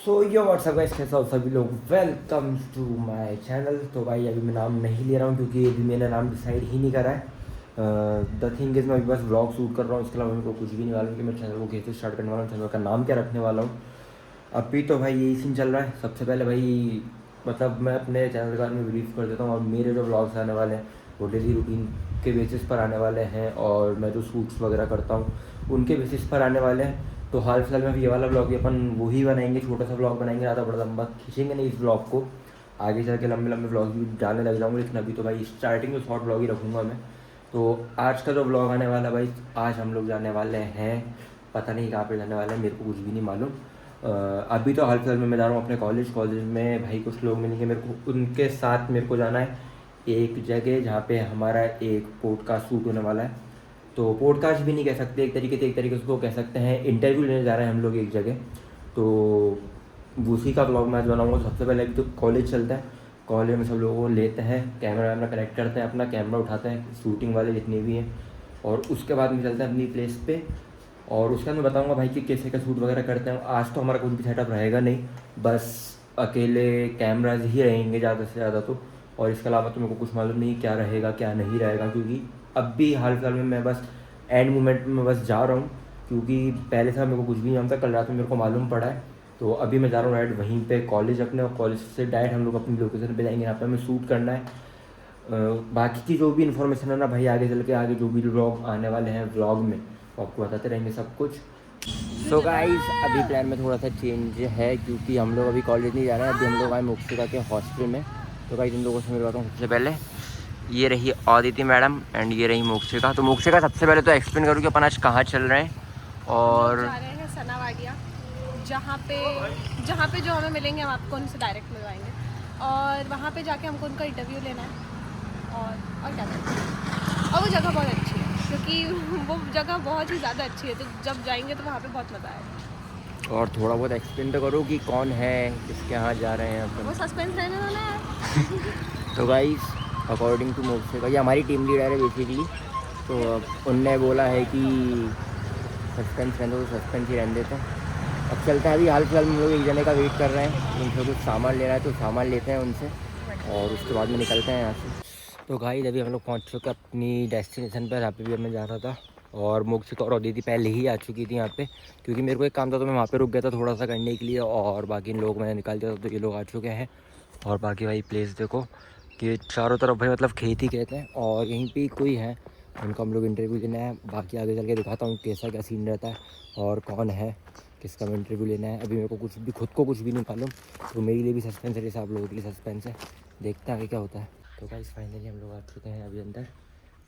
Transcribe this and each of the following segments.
सो यो WhatsApp guys, कैसे हो सभी लोग। Welcome to my channel. तो भाई अभी मैं नाम नहीं ले रहा हूँ क्योंकि अभी मैंने नाम डिसाइड ही नहीं करा है। द थिंग इज़ मैं अभी बस व्लॉग शूट कर रहा हूँ, इसके अलावा मेरे को कुछ भी नहीं मालूम कि मैं चैनल को कैसे स्टार्ट करने वाला हूँ, चैनल का नाम क्या रखने वाला हूँ। अभी तो भाई यही सीन चल रहा है। सबसे पहले भाई मतलब मैं अपने चैनल के बारे में ब्रीफ कर देता हूँ, और मेरे जो व्लॉग्स आने वाले हैं वो डेली रूटीन के बेसिस पर आने वाले हैं, और मैं जो शूट्स वगैरह करता हूँ उनके बेसिस पर आने वाले हैं। तो हाल फिलहाल में भी ये वाला ब्लॉग भी अपन वही बनाएंगे, छोटा सा ब्लॉग बनाएंगे, ज़्यादा बड़ा लंबा खींचेंगे नहीं इस ब्लॉग को। आगे चल के लंबे लंबे ब्लॉग भी डालने लग जाऊँगा, लेकिन अभी तो भाई स्टार्टिंग में शॉर्ट ब्लॉग ही रखूँगा मैं। तो आज का जो ब्लॉग आने वाला है भाई, आज हम लोग जाने वाले हैं, पता नहीं कहाँ पे जाने वाले हैं, मेरे को कुछ भी नहीं मालूम। अभी तो हाल फिलहाल में मैं जा रहा हूँ अपने कॉलेज में। भाई कुछ लोग मिलेंगे मेरे को, उनके साथ मेरे को जाना है एक जगह जहाँ पे हमारा एक पॉडकास्ट शूट होने वाला है। तो पॉडकास्ट भी नहीं कह सकते, एक तरीके से उसको कह सकते हैं, इंटरव्यू लेने जा रहे हैं हम लोग एक जगह। तो उसी का ब्लॉग मैं आज बनाऊँगा। तो सबसे पहले अभी तो कॉलेज चलता है, कॉलेज में सब लोगों को लेते हैं, कैमरा वैमरा कनेक्ट करते हैं, अपना कैमरा उठाते हैं, शूटिंग वाले जितने भी हैं, और उसके बाद में चलते हैं अपनी प्लेस पे। और उसके बाद मैं बताऊँगा भाई कि कैसे का शूट वगैरह करते हैं। आज तो हमारा कुछ भी सेटअप रहेगा नहीं, बस अकेले कैमराज ही रहेंगे ज़्यादा से ज़्यादा तो। और इसके अलावा तो मेरे को कुछ मालूम नहीं क्या रहेगा क्या नहीं रहेगा, क्योंकि अब भी हाल फिलहाल में मैं बस एंड मोमेंट में बस जा रहा हूँ, क्योंकि पहले से मेरे को कुछ भी नहीं जानता। कल रात में मेरे को मालूम पड़ा है। तो अभी मैं जा रहा हूँ डायरेक्ट वहीं पे कॉलेज अपने, और कॉलेज से डायरेक्ट हम लोग अपनी लोकेशन पे जाएंगे, यहाँ पे हमें शूट करना है। बाकी की जो भी इन्फॉर्मेशन है ना भाई, आगे चल के आगे जो भी व्लॉग आने वाले हैं व्लॉग में, तो आपको बताते रहेंगे सब कुछ। सो गाइस अभी प्लान में थोड़ा सा चेंज है, क्योंकि हम लोग अभी कॉलेज नहीं जा रहे हैं, अभी हम लोग आए मोक्षिका के हॉस्टल में। तो गाइस इन लोगों से मिलवाता हूँ। सबसे पहले ये रही आदिति मैडम एंड ये रही मोक्षिका। तो मोक्षिका सबसे पहले तो एक्सप्लेन करूँ कि अपन आज कहाँ चल रहे हैं। हम लोग और जा रहे हैं सनावाडिया, जहाँ पे जो हमें मिलेंगे हम आपको उनसे डायरेक्ट मिलवाएंगे, और वहाँ पे जाके हमको उनका इंटरव्यू लेना है। और क्या करना है। और वो जगह बहुत अच्छी है, क्योंकि वो जगह बहुत ही ज़्यादा अच्छी है, तो जब जाएंगे तो वहाँ पे बहुत मज़ा आएगा। और थोड़ा बहुत एक्सप्लेन तो करो कि कौन है, किसके यहाँ जा रहे हैं वो अपन। सस्पेंस रहने वाला है। तो गाइस अकॉर्डिंग टू मोक्षिका, ये हमारी टीम लीडर है बेसिकली। तो अब उनने बोला है कि सस्पेंस रहने दो, तो सस्पेंस ही रहने देते हैं। अब चलता है। अभी हाल फिलहाल में हम लोग एक जने का वेट कर रहे हैं, उनसे कुछ सामान लेना है तो सामान लेते हैं उनसे, और उसके बाद में निकलते हैं यहाँ से। तो गाइस अभी हम लोग पहुँच चुके अपनी डेस्टिनेशन पर, जहाँ पे भी हमें जाना था। और मोक्षिका और दीदी पहले ही आ चुकी थी यहाँ पे, क्योंकि मेरे को एक काम था तो मैं वहाँ पे रुक गया था थोड़ा सा करने के लिए, और बाकी लोग मैंने निकाल दिया था। तो ये लोग आ चुके हैं। और बाकी भाई प्लेस देखो कि चारों तरफ भाई मतलब खेत ही कहते हैं, और यहीं पे कोई है उनका हम लोग इंटरव्यू लेना है। बाकी आगे चल के दिखाता हूँ कैसा क्या सीन रहता है और कौन है, किसका मैं इंटरव्यू लेना है। अभी मेरे को कुछ भी, खुद को कुछ भी नहीं मालूम, तो मेरे लिए भी सस्पेंस है, जैसे आप लोगों के लिए सस्पेंस है। देखते हैं आगे क्या होता है। तो गाइस फाइनली हम लोग आ चुके हैं अभी अंदर।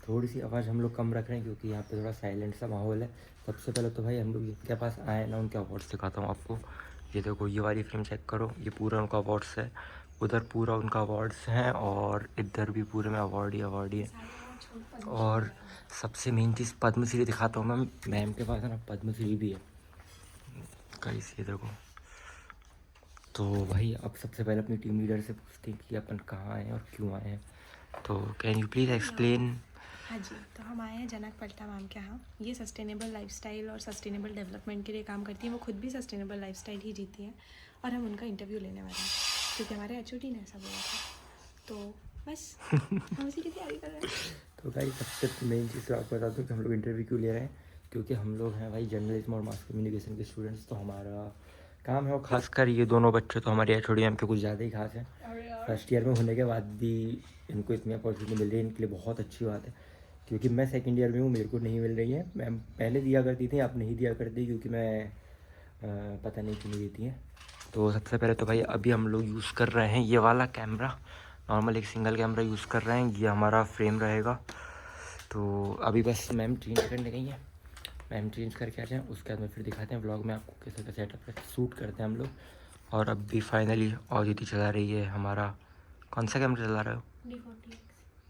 थोड़ी सी आवाज़ हम लोग कम रख रहे हैं, क्योंकि यहाँ पे थोड़ा साइलेंट सा माहौल है। सबसे पहले तो भाई हम लोग इनके पास आए ना, उनके अवार्ड्स दिखाता हूँ आपको। ये देखो, ये वाली फ्रेम चेक करो, ये पूरा उनका अवार्ड्स है। उधर पूरा उनका अवार्ड्स हैं, और इधर भी पूरे में अवार्ड ही है। और सबसे मेन चीज़ पद्मश्री दिखाता हूँ मैं, मैम के पास है ना पद्मश्री भी है। गाइस ये देखो। तो भाई अब सबसे पहले अपनी टीम लीडर से पूछते हैं कि अपन कहाँ आए हैं और क्यों आए हैं। तो कैन यू प्लीज़ एक्सप्लेन। हाँ जी, तो हम आए हैं जनक पलटा मैम के यहाँ। ये सस्टेनेबल लाइफस्टाइल और सस्टेनेबल डेवलपमेंट के लिए काम करती हैं। वो खुद भी सस्टेनेबल लाइफस्टाइल ही जीती हैं, और हम उनका इंटरव्यू लेने वाले हैं, क्योंकि हमारे एचओडी ने ऐसा बोला था। तो बस हम उसी की तैयारी कर रहे हैं। तो भाई सबसे मेन चीज़ तो आपको बता दूँ कि हम लोग इंटरव्यू क्यों ले रहे हैं, क्योंकि हम लोग हैं भाई जर्नलिज्म और मास कम्युनिकेशन के स्टूडेंट्स। तो हमारा काम है, और खासकर ये दोनों बच्चे तो हमारे एचओडी मैम के कुछ ज़्यादा ही खास हैं। फर्स्ट ईयर में होने के बाद भी इनको इतनी अपॉर्चुनिटी मिल रही है, इनके लिए बहुत अच्छी बात है। क्योंकि मैं सेकंड ईयर में हूँ, मेरे को नहीं मिल रही है। मैम पहले दिया करती थी, अब नहीं दिया करती, क्योंकि मैं पता नहीं क्यों नहीं देती हैं। तो सबसे पहले तो भाई अभी हम लोग यूज़ कर रहे हैं ये वाला कैमरा, नॉर्मल एक सिंगल कैमरा यूज़ कर रहे हैं। ये हमारा फ्रेम रहेगा। तो अभी बस मैम चेंज करने गई हैं, मैम चेंज करके आ जाएँ, उसके बाद में फिर दिखाते हैं व्लॉग में आपको कैसे का सेटअप है, शूट करते हैं हम लोग। और अब भी फाइनली ऑदिति चला रही है हमारा, कौन सा कैमरा चला रहे हो?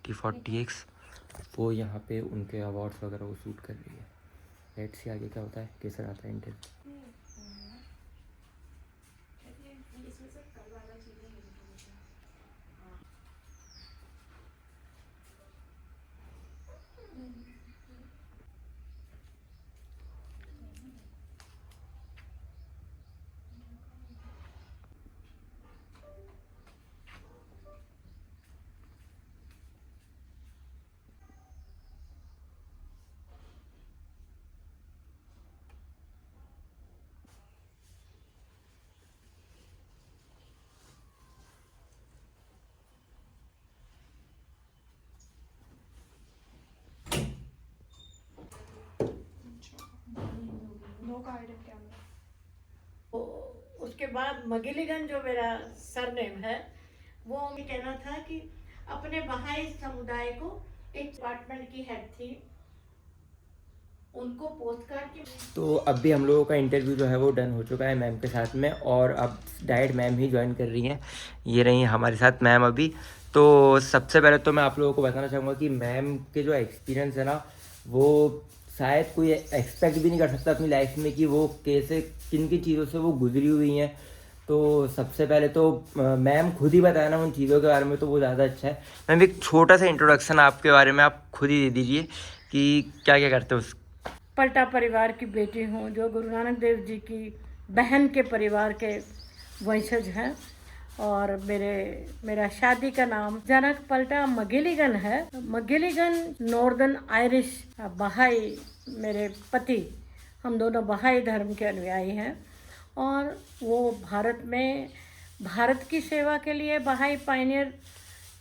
D40X। वो यहाँ पे उनके अवार्ड्स वगैरह वो शूट कर रही है। लेट्स सी आगे क्या होता है, कैसा रहता है interview. No card in camera. उसके बाद मगिलीगंज जो मेरा सरनेम है, वो मैं कहना था कि अपने बहाई समुदाय को एक डिपार्टमेंट की हेड थी, उनको पोस्ट कार्ड की। तो अभी हम लोगों का इंटरव्यू जो है वो डन हो चुका है मैम के साथ में, और अब डायरेक्ट मैम ही ज्वाइन कर रही हैं। ये रही हमारे साथ मैम अभी। तो सबसे पहले तो मैं आप लोगों को बताना चाहूँगा कि मैम के जो एक्सपीरियंस है ना, वो शायद कोई एक्सपेक्ट भी नहीं कर सकता अपनी लाइफ में कि वो कैसे किन किन चीज़ों से वो गुजरी हुई हैं। तो सबसे पहले तो मैम खुद ही बताया ना उन चीज़ों के बारे में, तो वो ज़्यादा अच्छा है। मैम एक छोटा सा इंट्रोडक्शन आपके बारे में आप खुद ही दे दीजिए कि क्या क्या करते हो। पलटा परिवार की बेटी हूँ, जो गुरु नानक देव जी की बहन के परिवार के वंशज हैं, और मेरा शादी का नाम जनक पलटा मगिलीगन है। मगिलीगन नॉर्दर्न आयरिश बहाई, मेरे पति, हम दोनों बहाई धर्म के अनुयायी हैं, और वो भारत की सेवा के लिए बहाई पायनियर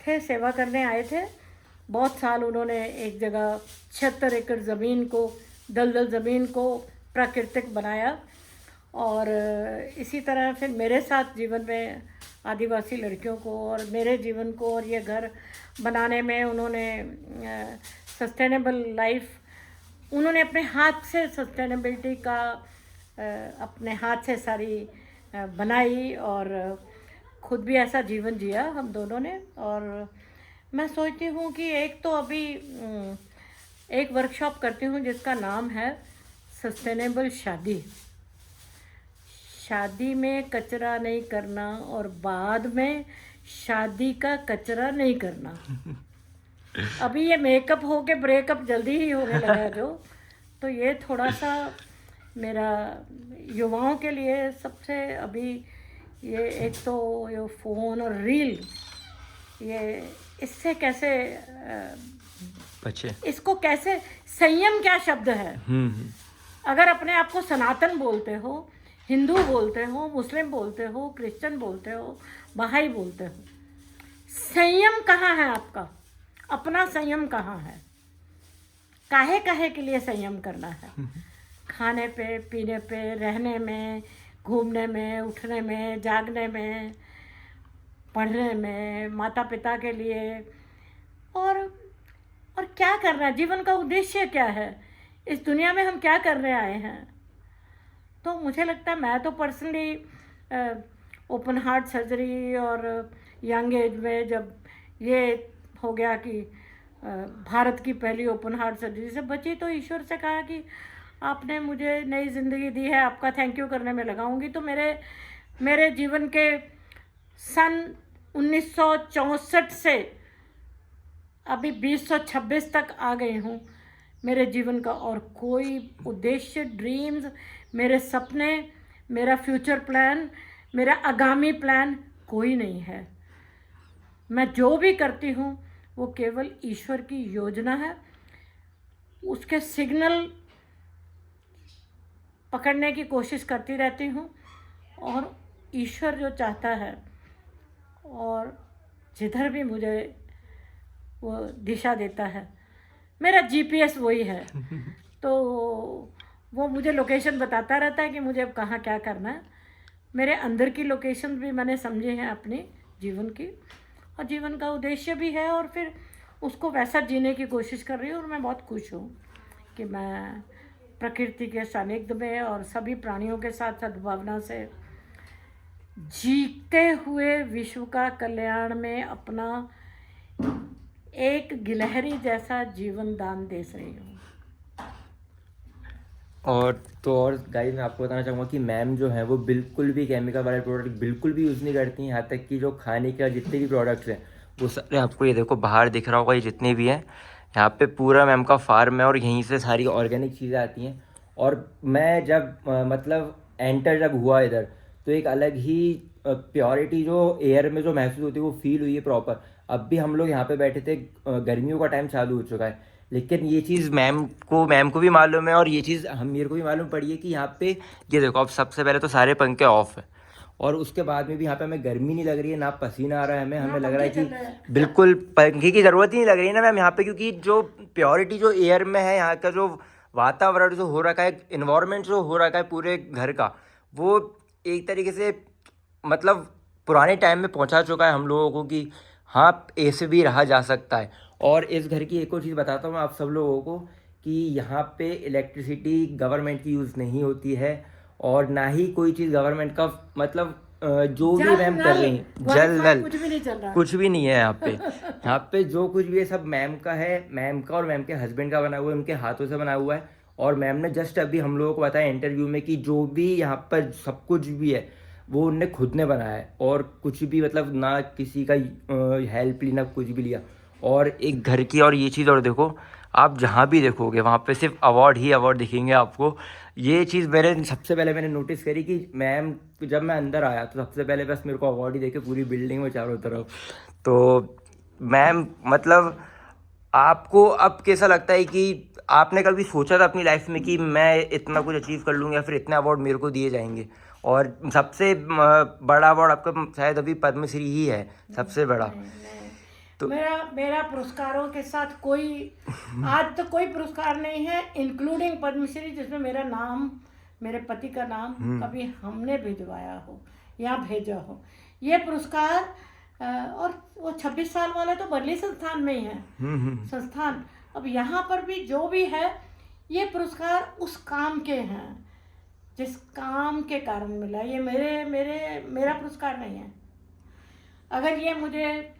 थे, सेवा करने आए थे। बहुत साल उन्होंने एक जगह 76 एकड़ ज़मीन को, दलदल ज़मीन को प्राकृतिक बनाया, और इसी तरह फिर मेरे साथ जीवन में आदिवासी लड़कियों को और मेरे जीवन को और ये घर बनाने में उन्होंने सस्टेनेबल लाइफ, उन्होंने अपने हाथ से सस्टेनेबिलिटी का अपने हाथ से सारी बनाई, और खुद भी ऐसा जीवन जिया हम दोनों ने। और मैं सोचती हूँ कि एक तो अभी एक वर्कशॉप करती हूँ जिसका नाम है सस्टेनेबल शादी। शादी में कचरा नहीं करना और बाद में शादी का कचरा नहीं करना। अभी ये मेकअप हो के ब्रेकअप जल्दी ही होने लगा जो, तो ये थोड़ा सा मेरा युवाओं के लिए सबसे अभी ये एक तो ये फ़ोन और रील, ये इससे कैसे बच्चे, इसको कैसे, संयम क्या शब्द है। अगर अपने आप को सनातन बोलते हो, हिंदू बोलते हो, मुस्लिम बोलते हो, क्रिश्चियन बोलते हो, बहाई बोलते हो, संयम कहाँ है आपका? अपना संयम कहाँ है? काहे काहे के लिए संयम करना है? खाने पे, पीने पे, रहने में, घूमने में, उठने में, जागने में, पढ़ने में, माता पिता के लिए, और क्या करना है? जीवन का उद्देश्य क्या है? इस दुनिया में हम क्या करने आए हैं? तो मुझे लगता है, मैं तो पर्सनली ओपन हार्ट सर्जरी और यंग एज में जब ये हो गया कि भारत की पहली ओपन हार्ट सर्जरी से बची, तो ईश्वर से कहा कि आपने मुझे नई ज़िंदगी दी है, आपका थैंक यू करने में लगाऊंगी। तो मेरे जीवन के सन 1964 से अभी 2026 तक आ गई हूँ। मेरे जीवन का और कोई उद्देश्य, ड्रीम्स, मेरे सपने, मेरा फ्यूचर प्लान, मेरा आगामी प्लान कोई नहीं है। मैं जो भी करती हूँ वो केवल ईश्वर की योजना है, उसके सिग्नल पकड़ने की कोशिश करती रहती हूँ, और ईश्वर जो चाहता है और जिधर भी मुझे वो दिशा देता है, मेरा जीपीएस वही है। तो वो मुझे लोकेशन बताता रहता है कि मुझे अब कहाँ क्या करना है। मेरे अंदर की लोकेशन भी मैंने समझे हैं अपने जीवन की, और जीवन का उद्देश्य भी है, और फिर उसको वैसा जीने की कोशिश कर रही हूँ। और मैं बहुत खुश हूँ कि मैं प्रकृति के सानिध्य में और सभी प्राणियों के साथ सद्भावना से जीते हुए विश्व का कल्याण में अपना एक गिलहरी जैसा जीवन दान दे रही हूँ। और गाइस, मैं आपको बताना चाहूँगा कि मैम जो है वो बिल्कुल भी केमिकल वाले प्रोडक्ट बिल्कुल भी यूज़ नहीं करती हैं। यहाँ तक कि जो खाने के जितने भी प्रोडक्ट्स हैं वो सारे, आपको ये देखो बाहर दिख रहा होगा, ये जितने भी हैं, यहाँ पे पूरा मैम का फार्म है और यहीं से सारी ऑर्गेनिक चीज़ें आती हैं। और मैं जब मतलब एंटर जब हुआ इधर, तो एक अलग ही प्योरिटी जो एयर में जो महसूस होती है वो फील हुई है प्रॉपर। अब भी हम लोग यहाँ पे बैठे थे, गर्मियों का टाइम चालू हो चुका है, लेकिन ये चीज़ मैम को भी मालूम है, और ये चीज़ मेरे को भी मालूम पड़ी है कि यहाँ पे ये देखो, अब सबसे पहले तो सारे पंखे ऑफ है, और उसके बाद में भी यहाँ पे हमें गर्मी नहीं लग रही है, ना पसीना आ रहा है हमें लग रहा है कि बिल्कुल पंखे की ज़रूरत ही नहीं लग रही है ना मैम यहाँ पे, क्योंकि जो प्योरिटी जो एयर में है, यहाँ का जो वातावरण जो हो रखा है, इन्वायरमेंट जो हो रखा है पूरे घर का, वो एक तरीके से मतलब पुराने टाइम में पहुंचा चुका है हम लोगों को कि हाँ ऐसे भी रहा जा सकता है। और इस घर की एक और चीज़ बताता हूँ आप सब लोगों को कि यहाँ पे इलेक्ट्रिसिटी गवर्नमेंट की यूज़ नहीं होती है, और ना ही कोई चीज़ गवर्नमेंट का मतलब जो भी मैम कर रही हैं जल नल कुछ भी नहीं चल रहा, कुछ भी नहीं है यहाँ पे। यहाँ पे जो कुछ भी है सब मैम का है, मैम का और मैम के हस्बैंड का बना हुआ है, उनके हाथों से बना हुआ है। और मैम ने जस्ट अभी हम लोगों को बताया इंटरव्यू में कि जो भी यहाँ पर सब कुछ भी है वो उनने खुद ने बनाया है, और कुछ भी मतलब ना किसी का हेल्प ली ना कुछ भी लिया। और एक घर की और ये चीज़ और देखो, आप जहाँ भी देखोगे वहाँ पे सिर्फ अवार्ड ही अवार्ड दिखेंगे आपको। ये चीज़ मैंने सबसे पहले मैंने नोटिस करी कि मैम जब मैं अंदर आया तो सबसे पहले बस मेरे को अवार्ड ही देखे पूरी बिल्डिंग में चारों तरफ। तो मैम मतलब आपको अब कैसा लगता है कि आपने कभी सोचा था अपनी लाइफ में कि मैं इतना कुछ अचीव कर लूँगा या फिर इतने अवार्ड मेरे को दिए जाएंगे? और सबसे बड़ा अवार्ड आपका शायद अभी पद्मश्री ही है सबसे बड़ा। तो मेरा पुरस्कारों के साथ कोई आज तो कोई पुरस्कार नहीं है, इंक्लूडिंग पद्मश्री, जिसमें मेरा नाम, मेरे पति का नाम कभी हमने भिजवाया हो या भेजा हो। ये पुरस्कार और वो 26 साल वाला तो बर्लिन संस्थान में ही है संस्थान। अब यहाँ पर भी जो भी है ये पुरस्कार उस काम के हैं जिस काम के कारण मिला। ये मेरा पुरस्कार नहीं है। अगर ये मुझे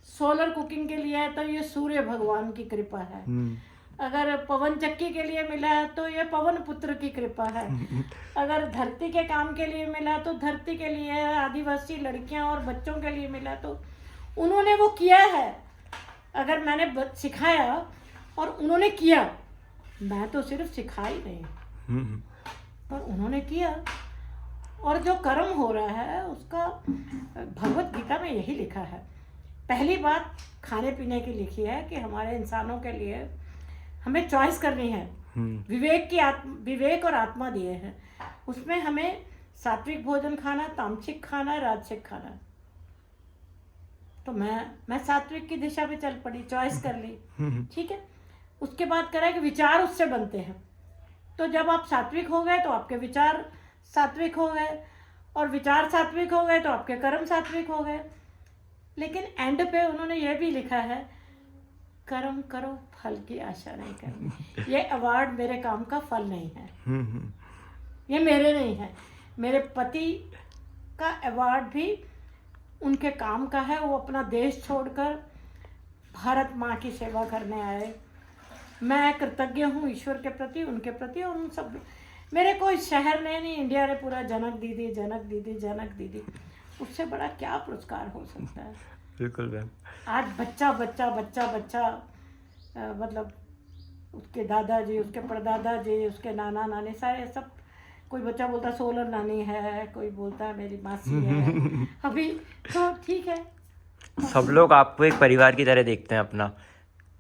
सोलर कुकिंग के लिए है तो ये सूर्य भगवान की कृपा है। अगर पवन चक्की के लिए मिला है तो ये पवन पुत्र की कृपा है। अगर धरती के काम के लिए मिला तो धरती के लिए, आदिवासी लड़कियां और बच्चों के लिए मिला तो उन्होंने वो किया है। अगर मैंने सिखाया और उन्होंने किया, मैं तो सिर्फ सिखा ही नहीं पर उन्होंने किया। और जो कर्म हो रहा है उसका भगवत गीता में यही लिखा है। पहली बात खाने पीने की लिखी है कि हमारे इंसानों के लिए हमें चॉइस करनी है। विवेक और आत्मा दिए हैं, उसमें हमें सात्विक भोजन खाना, तामसिक खाना, राजसिक खाना। तो मैं सात्विक की दिशा में चल पड़ी, चॉइस कर ली, ठीक है। उसके बाद करा कि विचार उससे बनते हैं। तो जब आप सात्विक हो गए तो आपके विचार सात्विक हो गए, और विचार सात्विक हो गए तो आपके कर्म सात्विक हो गए। लेकिन एंड पे उन्होंने ये भी लिखा है, कर्म करो फल की आशा नहीं करनी। ये अवार्ड मेरे काम का फल नहीं है, ये मेरे नहीं है। मेरे पति का अवार्ड भी उनके काम का है। वो अपना देश छोड़कर भारत माँ की सेवा करने आए। मैं कृतज्ञ हूँ ईश्वर के प्रति, उनके प्रति, और उन सब। मेरे कोई शहर ने नहीं, इंडिया ने पूरा जनक दीदी जनक दीदी जनक दीदी, उससे बड़ा क्या पुरस्कार हो सकता है। बिल्कुल मैम। आज बच्चा बच्चा बच्चा बच्चा मतलब उसके दादाजी, उसके परदादाजी, उसके नाना नानी सारे सब, कोई बच्चा बोलता सोलर नानी है, कोई बोलता है मेरी मासी है। अभी तो ठीक है, सब लोग आपको एक परिवार की तरह देखते हैं अपना।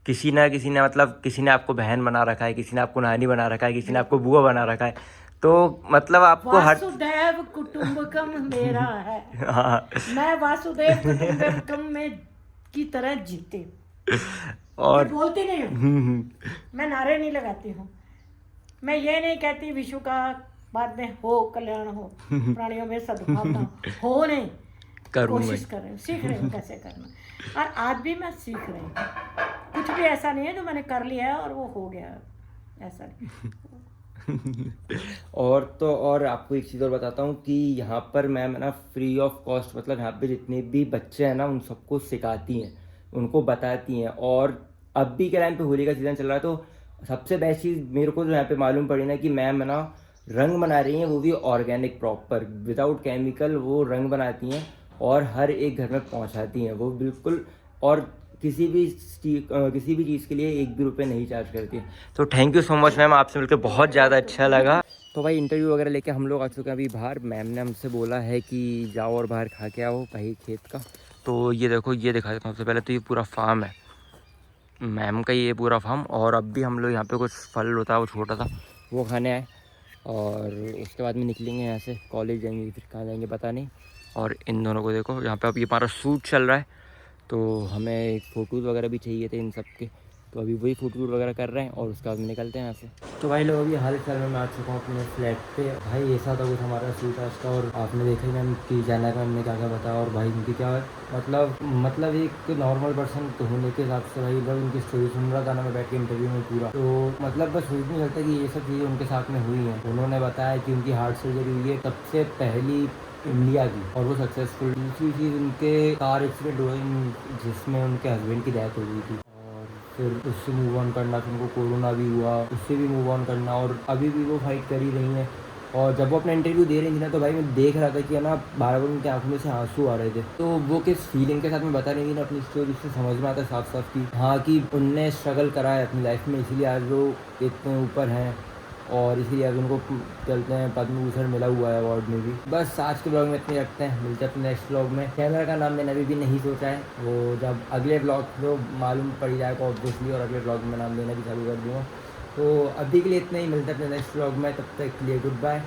किसी ना किसी ने मतलब किसी ने आपको बहन बना रखा है, किसी ने आपको नानी बना रखा है, किसी ने आपको बुआ बना रखा है। तो मतलब आपको हर वासुदेव कुटुंबकम मेरा है। हाँ। मैं वासुदेव कुटुंबकम में की तरह जीती, और मैं बोलती नहीं हूँ, मैं नारे नहीं लगाती हूँ, मैं ये नहीं कहती विश्व का बाद में हो कल्याण हो, प्राणियों में सद्भावना हो, नहीं कोशिश कर रही हूँ, सीख रही हूँ कैसे करना। और आज भी मैं सीख रही हूँ। कुछ भी ऐसा नहीं है जो मैंने कर लिया है और वो हो गया, ऐसा नहीं। और आपको एक चीज़ और बताता हूँ कि यहाँ पर मैम ना फ्री ऑफ कॉस्ट, मतलब यहाँ पे जितने भी बच्चे हैं ना उन सबको सिखाती हैं, उनको बताती हैं। और अब भी के टाइम पे होली का सीज़न चल रहा है, तो सबसे बेस्ट चीज़ मेरे को जो यहाँ पे मालूम पड़ी ना कि मैम है ना रंग बना रही हैं, वो भी ऑर्गेनिक प्रॉपर विदाउट केमिकल वो रंग बनाती हैं और हर एक घर में पहुँचाती हैं वो बिल्कुल। और किसी भी चीज़ के लिए 1 भी रुपये नहीं चार्ज करती। तो thank you so much ma'am, आपसे मिलकर बहुत ज़्यादा अच्छा लगा। तो भाई इंटरव्यू वगैरह लेके हम लोग आ चुके हैं अभी बाहर। मैम ने हमसे बोला है कि जाओ और बाहर खा के आओ कहीं खेत का। तो ये देखो, ये दिखा देता हूँ सबसे पहले। तो ये पूरा फार्म है मैम का, ये पूरा फार्म। और अब भी हम लोग यहाँ पे कुछ फल होता है वो छोटा था वो खाने आए, और उसके बाद में निकलेंगे यहाँ से, कॉलेज जाएंगे फिर कहाँ जाएंगे पता नहीं। और इन दोनों को देखो, यहाँ पे अब ये हमारा शूट चल रहा है, तो हमें फ़ोटोज़ वगैरह भी चाहिए थे इन सब के। तो अभी वही फ़ोटो वगैरह कर रहे हैं और उसके बाद निकलते हैं यहाँ से। तो भाई लोग अभी हाल फिलहाल में मैं आ चुका हूँ अपने फ्लैट पे। भाई ऐसा था कुछ हमारा शूट आज का, और आपने देखा ही मैम कि जाना का हमने क्या क्या बताया, और भाई उनकी क्या मतलब एक नॉर्मल पर्सन तो होने के हिसाब से भाई जब उनकी स्टोरी सुन रहा था ना मैं बैठ के इंटरव्यू में पूरा, तो मतलब बस सोच नहीं सकता कि ये सब चीज़ें उनके साथ में हुई हैं। उन्होंने बताया कि उनकी हार्ट सर्जरी हुई है सबसे पहली इंडिया की, और वो सक्सेसफुल। दूसरी चीज़ उनके कार एक्सीडेंट हुआ जिसमें उनके हस्बैंड की डेथ हो गई थी, और फिर उससे मूव ऑन करना, फिर उनको कोरोना भी हुआ, उससे भी मूव ऑन करना, और अभी भी वो फाइट कर ही रही हैं। और जब वो अपना इंटरव्यू दे रही थी ना तो भाई मैं देख रहा था कि है ना बार बार उनकी आंखों में से आंसू आ रहे थे। तो वो किस फीलिंग के साथ में बता रही थी ना अपनी स्टोरी, से समझ में आता है साफ साफ कि हाँ कि उनने स्ट्रगल करा है अपनी लाइफ में, इसीलिए आज वो इतने ऊपर हैं, और इसीलिए आज उनको चलते हैं पद्म भूषण मिला हुआ है अवार्ड में भी। बस आज के ब्लॉग में इतने रखते हैं, मिलते हैं अपने नेक्स्ट ब्लॉग में। चैनल का नाम मैंने अभी भी नहीं सोचा है, वो जब अगले ब्लॉग में मालूम पड़ जाएगा ऑब्वियसली, और अगले ब्लॉग में नाम लेना भी चालू कर दूँगा। तो अभी के लिए इतना ही, मिलते हैं अपने नेक्स्ट ब्लॉग में, तब तक के लिए गुड बाय।